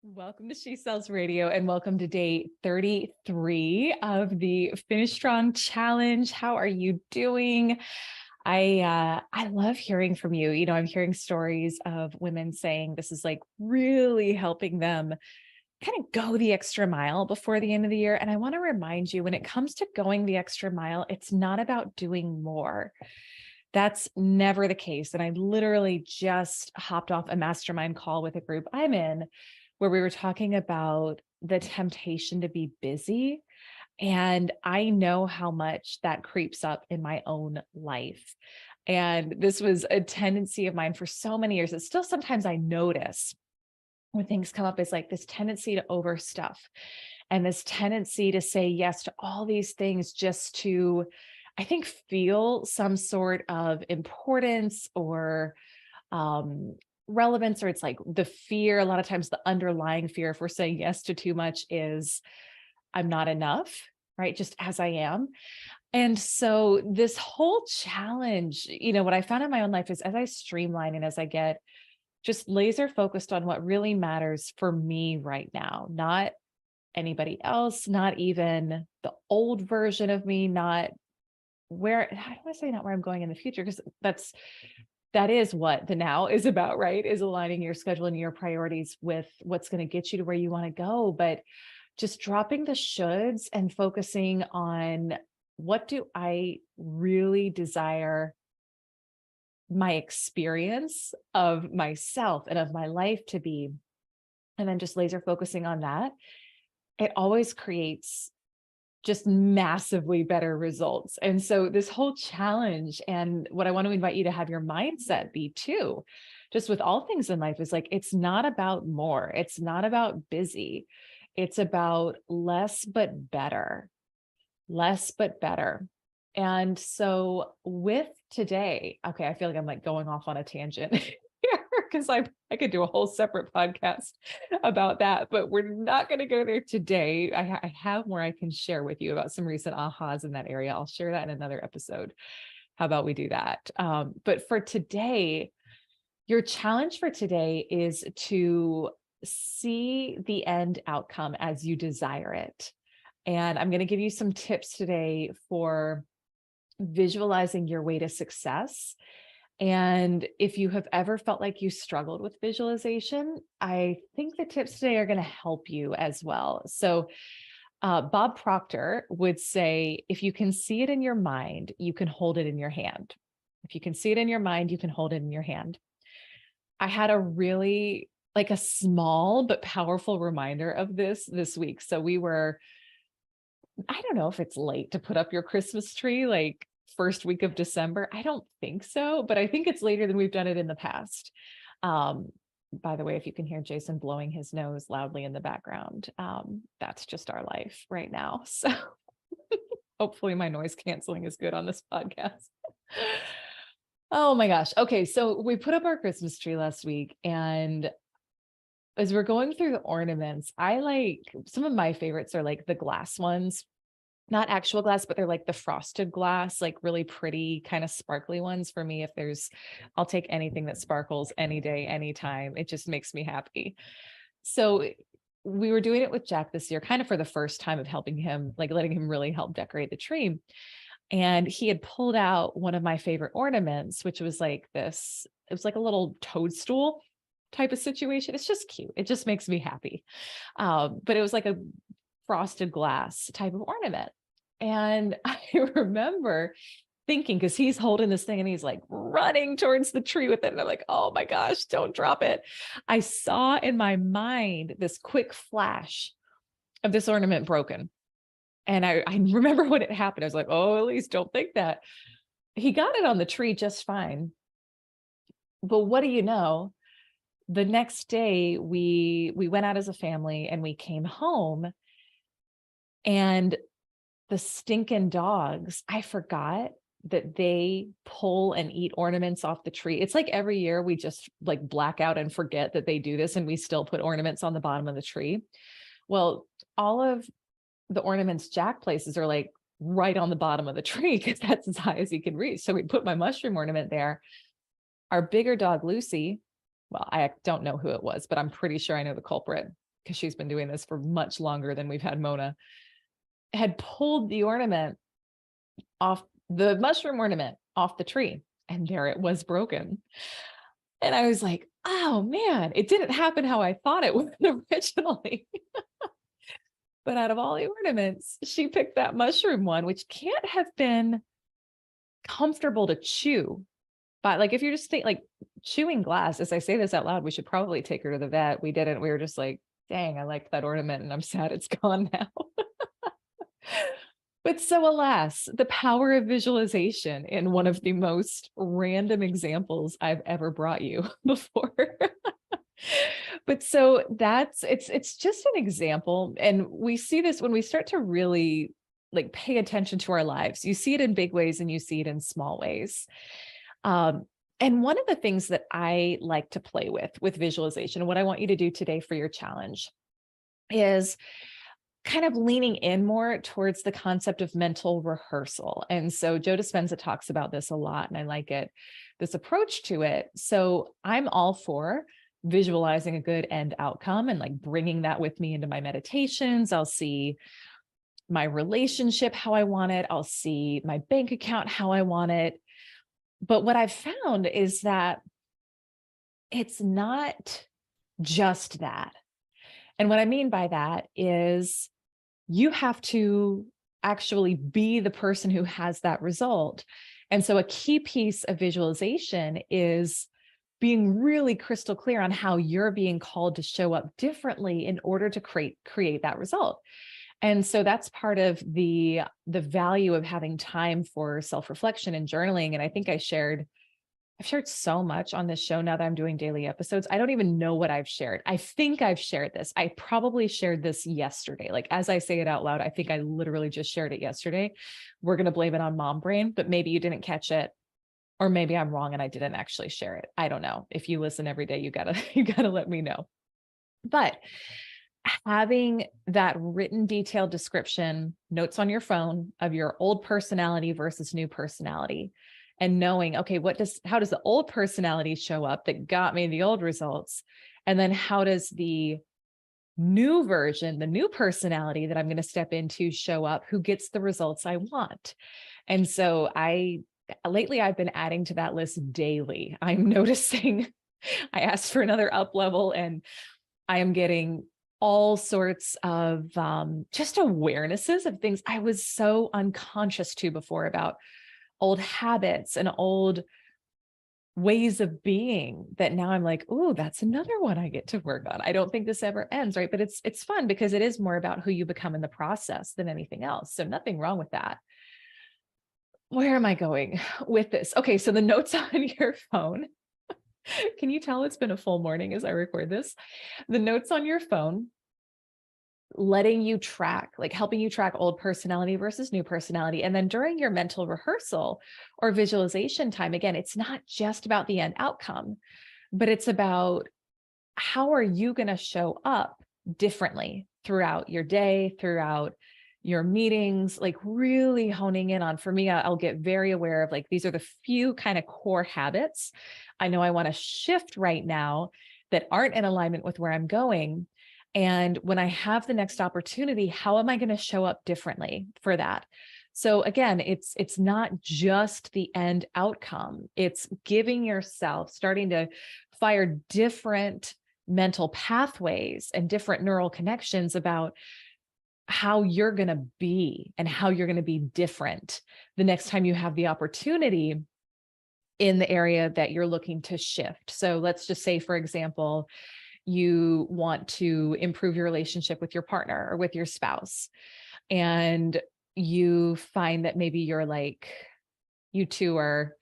Welcome to She Sells Radio and welcome to day 33 of the Finish Strong Challenge. How are you doing? I love hearing from you. I'm hearing stories of women saying this is like really helping them kind of go the extra mile before the end of the year. And I want to remind you, when it comes to going the extra mile, it's not about doing more. That's never the case. And I literally just hopped off a mastermind call with a group I'm in where we were talking about the temptation to be busy. And I know how much that creeps up in my own life. And this was a tendency of mine for so many years. It's still sometimes I notice when things come up is like this tendency to overstuff and this tendency to say yes to all these things just to, I think, feel some sort of importance or relevance, or it's like the fear. A lot of times the underlying fear, if we're saying yes to too much, is I'm not enough, right? Just as I am. And so this whole challenge, what I found in my own life is as I streamline and as I get just laser focused on what really matters for me right now, not anybody else, not even the old version of me, not where, I don't want to say not where I'm going in the future, because that is what the now is about, right? Is aligning your schedule and your priorities with what's going to get you to where you want to go. But just dropping the shoulds and focusing on what do I really desire my experience of myself and of my life to be, and then just laser focusing on that, it always creates just massively better results. And so this whole challenge, and what I want to invite you to have your mindset be too, just with all things in life, is like, it's not about more. It's not about busy. It's about less, but better, less, but better. And so with today, okay, I feel like I'm like going off on a tangent here because I could do a whole separate podcast about that, but we're not going to go there today. I have more I can share with you about some recent ahas in that area. I'll share that in another episode. How about we do that? But for today, your challenge for today is to see the end outcome as you desire it. And I'm going to give you some tips today for visualizing your way to success. And if you have ever felt like you struggled with visualization, I think the tips today are going to help you as well. So Bob Proctor would say, if you can see it in your mind, you can hold it in your hand. If you can see it in your mind, you can hold it in your hand. I had a really like a small but powerful reminder of this week. So I don't know if it's late to put up your Christmas tree, like first week of December. I don't think so, but I think it's later than we've done it in the past. By the way, if you can hear Jason blowing his nose loudly in the background, that's just our life right now. So hopefully my noise canceling is good on this podcast. Oh my gosh. Okay. So we put up our Christmas tree last week, and as we're going through the ornaments, I like some of my favorites are like the glass ones, not actual glass, but they're like the frosted glass, like really pretty kind of sparkly ones. For me, I'll take anything that sparkles any day, anytime. It just makes me happy. So we were doing it with Jack this year, kind of for the first time of helping him, like letting him really help decorate the tree. And he had pulled out one of my favorite ornaments, which was like this, it was like a little toadstool type of situation. It's just cute. It just makes me happy. But it was like a frosted glass type of ornament. And I remember thinking, because he's holding this thing and he's like running towards the tree with it. And I'm like, oh my gosh, don't drop it. I saw in my mind this quick flash of this ornament broken. And I remember when it happened. I was like, oh, Elyse, don't think that. He got it on the tree just fine. But what do you know? The next day we went out as a family and we came home, and the stinking dogs, I forgot that they pull and eat ornaments off the tree. It's like every year we just like black out and forget that they do this, and we still put ornaments on the bottom of the tree. Well, all of the ornaments Jack places are like right on the bottom of the tree because that's as high as he can reach. So we put my mushroom ornament there. Our bigger dog, Lucy, well, I don't know who it was, but I'm pretty sure I know the culprit. because she's been doing this for much longer than we've had Mona, had pulled the ornament off, the mushroom ornament off the tree, and there it was broken. And I was like, oh man, it didn't happen how I thought it would originally. But out of all the ornaments, she picked that mushroom one, which can't have been comfortable to chew. But like, if you're just like chewing glass, as I say this out loud, we should probably take her to the vet. We didn't. We were just like, dang, I liked that ornament and I'm sad it's gone now. But so alas, the power of visualization in one of the most random examples I've ever brought you before. But so it's just an example. And we see this when we start to really like pay attention to our lives. You see it in big ways and you see it in small ways. And one of the things that I like to play with visualization, and what I want you to do today for your challenge, is kind of leaning in more towards the concept of mental rehearsal. And so Joe Dispenza talks about this a lot, and I like it, this approach to it. So I'm all for visualizing a good end outcome and like bringing that with me into my meditations. I'll see my relationship how I want it. I'll see my bank account how I want it. But what I've found is that it's not just that. And what I mean by that is you have to actually be the person who has that result. And so a key piece of visualization is being really crystal clear on how you're being called to show up differently in order to create that result. And so that's part of the value of having time for self-reflection and journaling. And I think I've shared so much on this show now that I'm doing daily episodes. I don't even know what I've shared. I think I've shared this. I probably shared this yesterday. Like, as I say it out loud, I think I literally just shared it yesterday. We're going to blame it on mom brain, but maybe you didn't catch it, or maybe I'm wrong and I didn't actually share it. I don't know. If you listen every day, you gotta let me know. But having that written detailed description, notes on your phone of your old personality versus new personality, and knowing, okay, how does the old personality show up that got me the old results? And then how does the new version, the new personality that I'm going to step into show up, who gets the results I want? And so lately I've been adding to that list daily. I'm noticing I asked for another up level and I am getting all sorts of just awarenesses of things I was so unconscious to before, about old habits and old ways of being, that now I'm like, oh, that's another one I get to work on. I don't think this ever ends, right? But it's fun because it is more about who you become in the process than anything else. So nothing wrong with that. Where am I going with this? Okay, so the notes on your phone. Can you tell it's been a full morning as I record this? The notes on your phone, letting you track, like helping you track old personality versus new personality. And then during your mental rehearsal or visualization time, again, it's not just about the end outcome, but it's about how are you going to show up differently throughout your day, throughout your meetings, like really honing in on, for me, I'll get very aware of like, these are the few kind of core habits I know I want to shift right now that aren't in alignment with where I'm going. And when I have the next opportunity, how am I going to show up differently for that? So again, it's not just the end outcome. It's giving yourself, starting to fire different mental pathways and different neural connections about how you're going to be and how you're going to be different the next time you have the opportunity in the area that you're looking to shift. So let's just say, for example, you want to improve your relationship with your partner or with your spouse, and you find that maybe you're like, you two are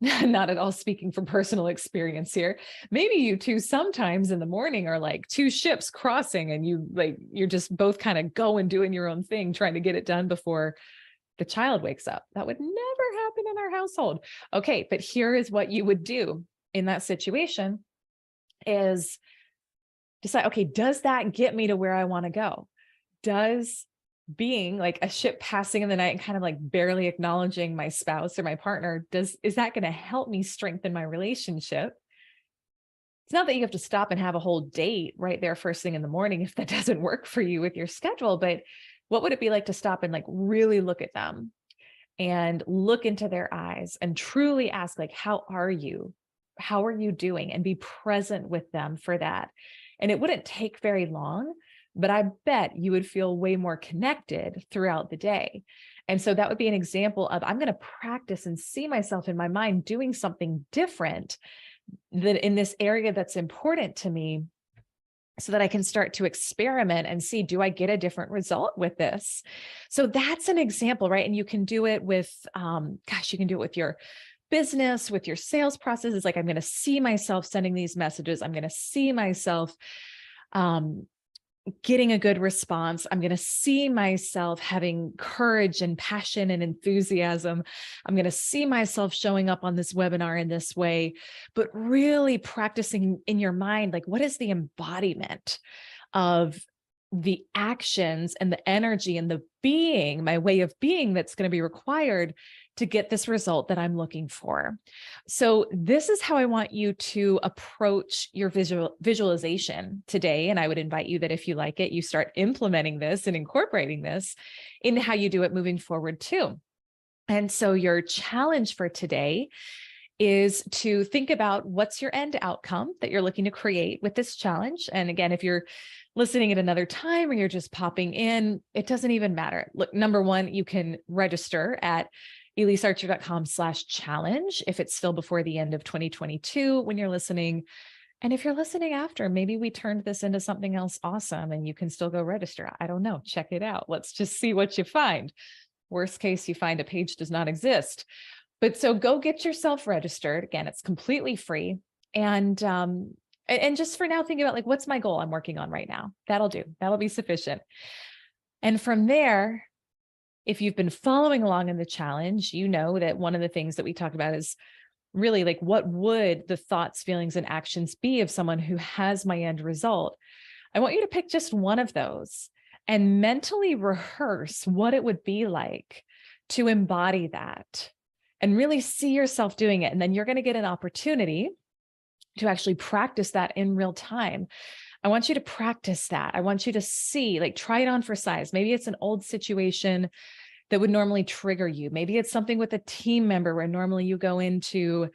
not at all speaking from personal experience here. Maybe you two sometimes in the morning are like two ships crossing, and you're just both kind of going, doing your own thing, trying to get it done before the child wakes up. That would never happen in our household. Okay, but here is what you would do in that situation is decide, okay, does that get me to where I want to go? Does being like a ship passing in the night and kind of like barely acknowledging my spouse or my partner, is that going to help me strengthen my relationship? It's not that you have to stop and have a whole date right there first thing in the morning if that doesn't work for you with your schedule, but what would it be like to stop and like really look at them and look into their eyes and truly ask, like, how are you? How are you doing? And be present with them for that. And it wouldn't take very long, but I bet you would feel way more connected throughout the day. And so that would be an example of, I'm going to practice and see myself in my mind doing something different that in this area that's important to me, so that I can start to experiment and see, do I get a different result with this? So that's an example, right? And you can do it with, you can do it with your business, with your sales process. It's like, I'm going to see myself sending these messages. I'm going to see myself getting a good response. I'm going to see myself having courage and passion and enthusiasm. I'm going to see myself showing up on this webinar in this way, but really practicing in your mind, like, what is the embodiment of the actions and the energy and the being, my way of being that's going to be required to get this result that I'm looking for. So this is how I want you to approach your visualization today. And I would invite you that if you like it, you start implementing this and incorporating this into how you do it moving forward too. And so your challenge for today is to think about what's your end outcome that you're looking to create with this challenge. And again, if you're listening at another time or you're just popping in, it doesn't even matter. Look, number one, you can register at ElyseArcher.com/challenge if it's still before the end of 2022 when you're listening. And if you're listening after, maybe we turned this into something else awesome and you can still go register. I don't know. Check it out. Let's just see what you find. Worst case, you find a page does not exist. But so go get yourself registered. Again, it's completely free. And just for now, think about, like, what's my goal I'm working on right now? That'll do. That'll be sufficient. And from there, if you've been following along in the challenge, you know that one of the things that we talked about is really, like, what would the thoughts, feelings, and actions be of someone who has my end result? I want you to pick just one of those and mentally rehearse what it would be like to embody that and really see yourself doing it. And then you're going to get an opportunity to actually practice that in real time. I want you to practice that. I want you to see, like, try it on for size. Maybe it's an old situation that would normally trigger you. Maybe it's something with a team member where normally you go into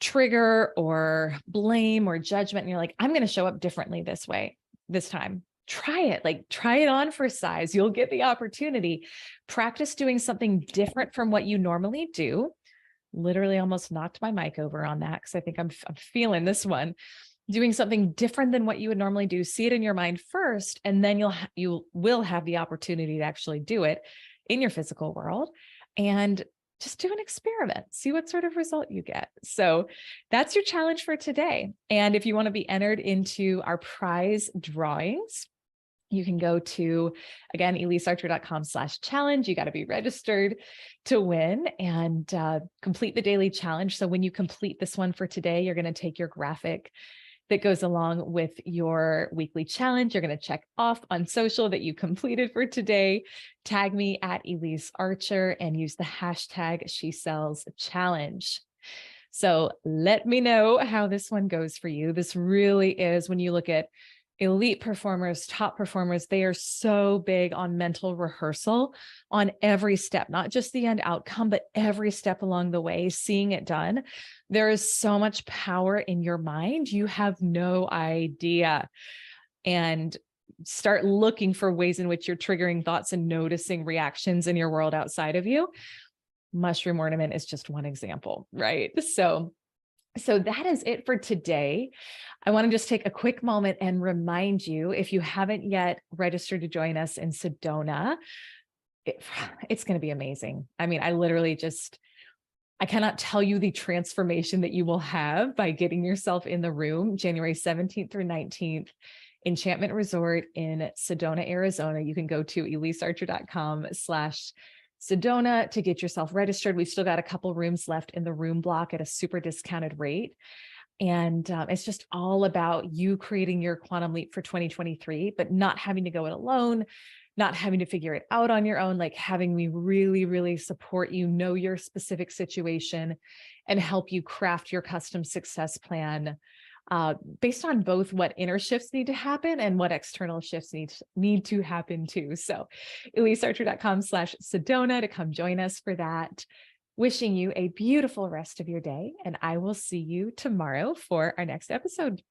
trigger or blame or judgment. And you're like, I'm going to show up differently this way, this time. Try it, like, try it on for size. You'll get the opportunity. Practice doing something different from what you normally do. Literally almost knocked my mic over on that because I think I'm feeling this one. Doing something different than what you would normally do. See it in your mind first, and then you will have the opportunity to actually do it in your physical world, and just do an experiment. See what sort of result you get. So that's your challenge for today. And if you want to be entered into our prize drawings, you can go to, again, ElyseArcher.com/challenge. You got to be registered to win and complete the daily challenge. So when you complete this one for today, you're going to take your graphic that goes along with your weekly challenge. You're going to check off on social that you completed for today. Tag me at Elyse Archer and use the hashtag #SheSellsChallenge. So let me know how this one goes for you. This really is, when you look at elite performers, top performers, they are so big on mental rehearsal on every step, not just the end outcome, but every step along the way, seeing it done. There is so much power in your mind. You have no idea. And start looking for ways in which you're triggering thoughts and noticing reactions in your world outside of you. Mushroom ornament is just one example, right? So that is it for today. I want to just take a quick moment and remind you, if you haven't yet registered to join us in Sedona, it's going to be amazing. I mean, I cannot tell you the transformation that you will have by getting yourself in the room January 17th through 19th, Enchantment Resort in Sedona, Arizona. You can go to ElyseArcher.com/Sedona to get yourself registered. We've still got a couple rooms left in the room block at a super discounted rate. And it's just all about you creating your quantum leap for 2023, but not having to go it alone, not having to figure it out on your own, like having me really, really support you, know your specific situation, and help you craft your custom success plan based on both what inner shifts need to happen and what external shifts need to happen too. So ElyseArcher.com/Sedona to come join us for that. Wishing you a beautiful rest of your day, and I will see you tomorrow for our next episode.